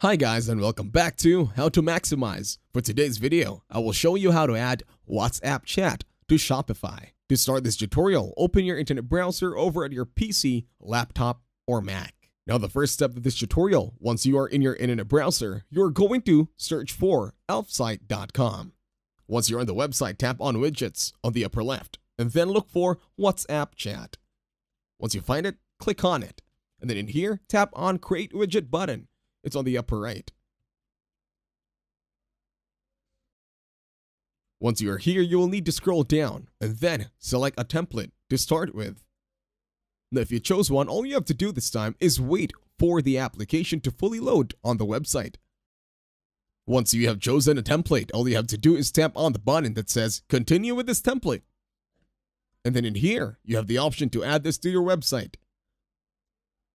Hi guys, and welcome back to How to Maximize. For today's video, I will show you how to add WhatsApp chat to Shopify. To start this tutorial, open your internet browser over at your PC, laptop, or Mac. Now the first step of this tutorial, once you are in your internet browser, you're going to search for elfsite.com. Once you're on the website, tap on Widgets on the upper left, and then look for WhatsApp chat. Once you find it, click on it, and then in here, tap on Create Widget button. It's on the upper right. Once you are here, you will need to scroll down and then select a template to start with. Now, if you chose one, all you have to do this time is wait for the application to fully load on the website. Once you have chosen a template, all you have to do is tap on the button that says Continue with this template. And then in here, you have the option to add this to your website.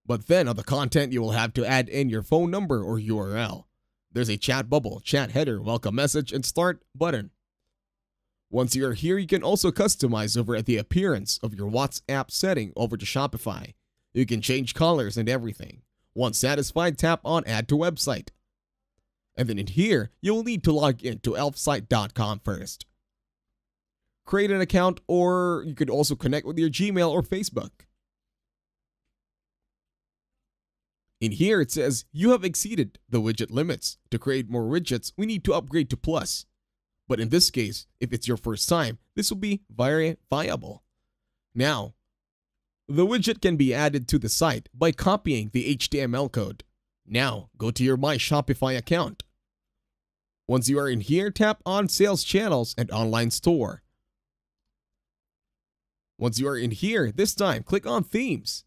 But then on the content, you will have to add in your phone number or URL. There's a chat bubble, chat header, welcome message, and start button. Once you're here, you can also customize over at the appearance of your WhatsApp setting over to Shopify. You can change colors and everything. Once satisfied, tap on Add to Website. And then in here, you'll need to log in to elfsite.com first. Create an account, or you could also connect with your Gmail or Facebook. In here, it says, you have exceeded the widget limits. To create more widgets, we need to upgrade to Plus. But in this case, if it's your first time, this will be very viable. Now, the widget can be added to the site by copying the HTML code. Now, go to your My Shopify account. Once you are in here, tap on Sales Channels and Online Store. Once you are in here, this time, click on Themes.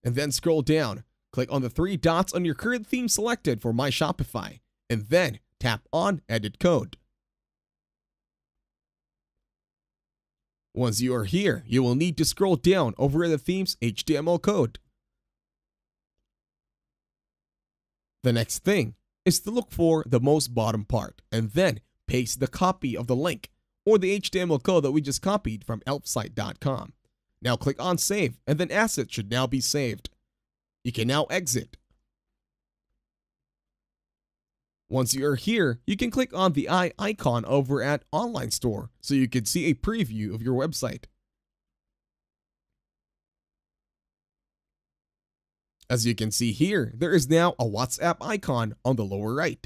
And then scroll down. Click on the three dots on your current theme selected for My Shopify, and then tap on Edit Code. Once you are here, you will need to scroll down over the theme's HTML code. The next thing is to look for the most bottom part, and then paste the copy of the link or the HTML code that we just copied from elfsite.com. Now click on Save, and then asset should now be saved. You can now exit. Once you are here, you can click on the eye icon over at Online Store so you can see a preview of your website. As you can see here, there is now a WhatsApp icon on the lower right.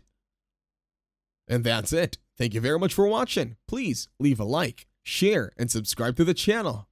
And that's it. Thank you very much for watching. Please leave a like, share, and subscribe to the channel.